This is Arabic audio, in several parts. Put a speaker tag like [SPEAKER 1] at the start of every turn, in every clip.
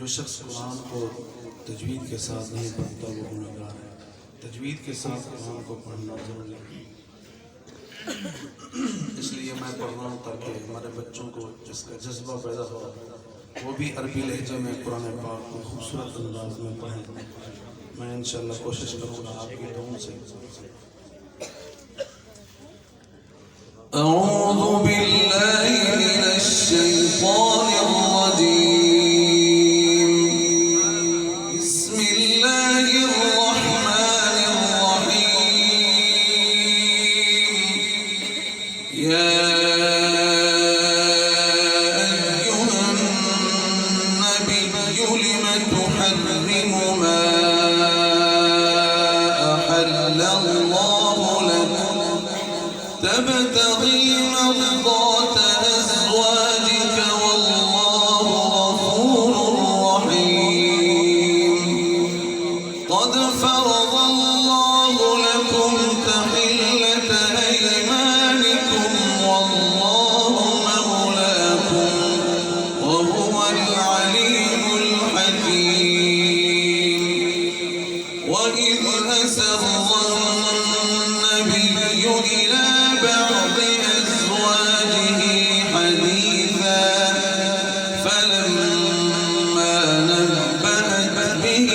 [SPEAKER 1] जो शख्स कुरान को तजवीद के साथ नहीं पढ़ता वो गुनहगार है। तजवीद के साथ कुरान को पढ़ना जरूरी है। इसलिए मैं पढ़ रहा हूँ ताकि हमारे बच्चों को जिसका जज्बा पैदा हो वो भी अरबी लहजे में कुरान पाक को खूबसूरत अंदाज में पढ़ें। मैं इंशाअल्लाह कोशिश करूँगा आपकी दुआओं से।
[SPEAKER 2] अऊज़ु बिल्लाहि मिनश शैतानिर रजीम। बिस्मिल्लाहिर रहमानिर रहीम। या अय्युहन नबिय्यु लिमा तुहर्रिमु मा अहल्लल्लाहु लक تبتغي مرضات أزواجك والله غفور رحيم قد فرض الله لكم تحلة أيمانكم والله مولاكم وهو العليم الحكيم وإذ أسر النبي إلى بعض أزواجه حديثا فلما نبأت به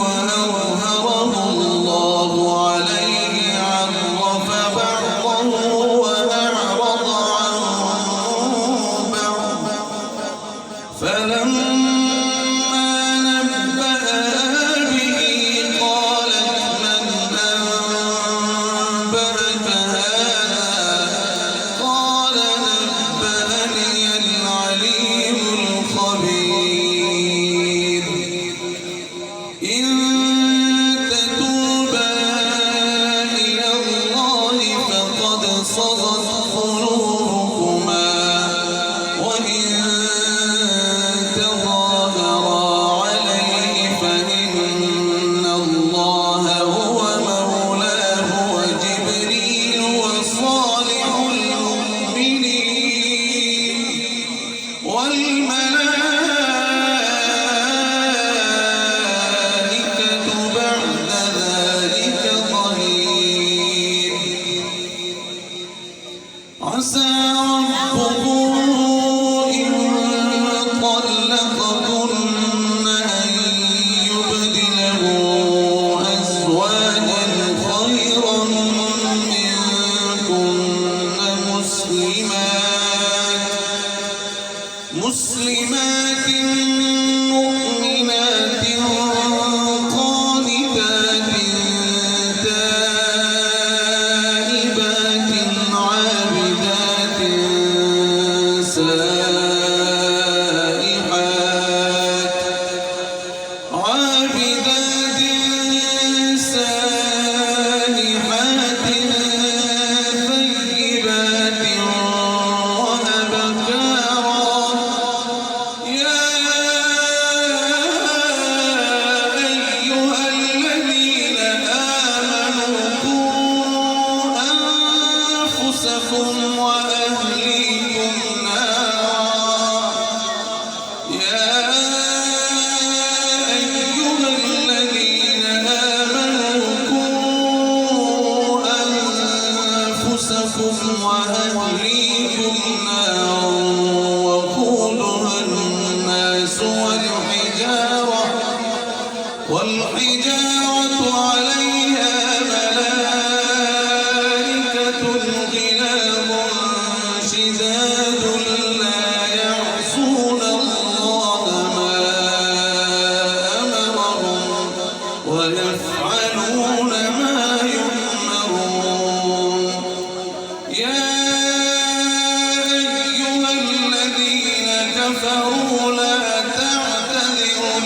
[SPEAKER 2] وأظهره الله عليه عرف بعضه وأعرض عن بعض فلما نبأها به قالت من أنبأك هذا قال نبأني العليم الخبير إن تتوبا إلى الله فقد صغت قلوبكما وإن تظاهرا عليه فإن الله هو مولاه وجبريل وصالح المؤمنين والملائكة بعد ذلك ظهير عسى ربكم إن طلقكن أن يبدله أزواجا خيرا منكن مسلمات مؤمنات قانتات تائبات عابدات سائحات ثيبات وأبكارا يا أيها الذين آمنوا قوا أنفسكم وأهليكم نارا يا أيها الذين آمنوا قوا أنفسكم وأهليكم نارا وقودها الناس والحجارة عليها ملائكة غلاظ شداد لا يعصون الله ما أمرهم ويفعلون ما يؤمرون يا أيها الذين كفروا لا تعتذروا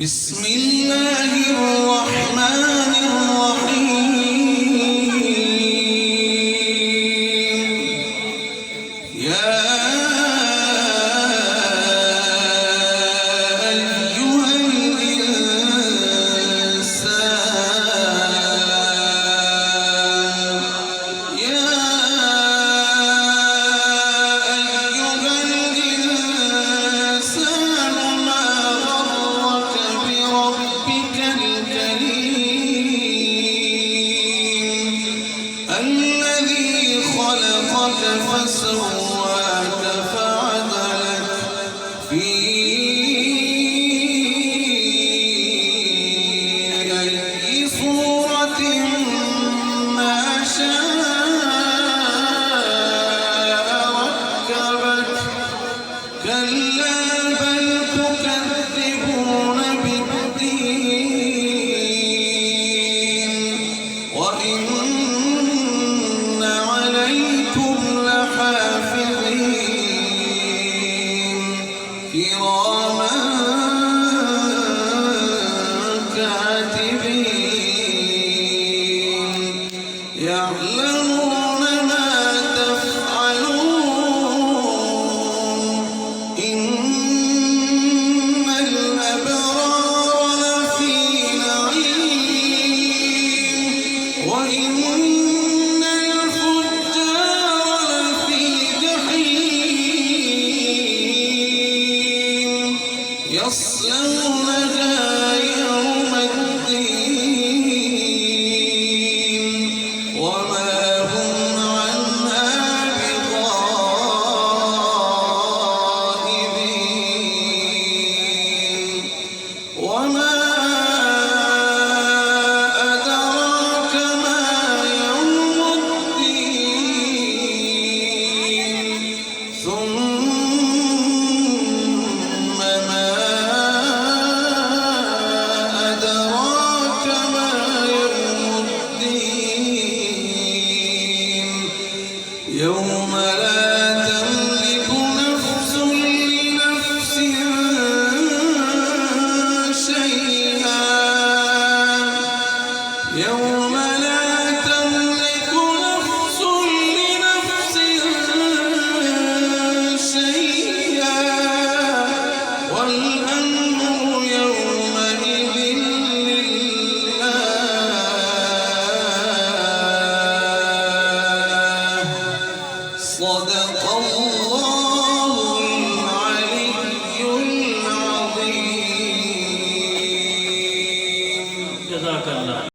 [SPEAKER 2] بسم الله الرحمن الرحيم يا أيها الإنسان ما غرك بربك الكريم الذي خلقك فسواك فعدلك في أي صورة ما شاء ركبك كلا بل تكذبون بالدين وإن عليكم لحافظين كراما كاتبين يعلمون ما تفعلون إن الأبرار لفي نعيم وإن الفجار لفي جحيم يصلونها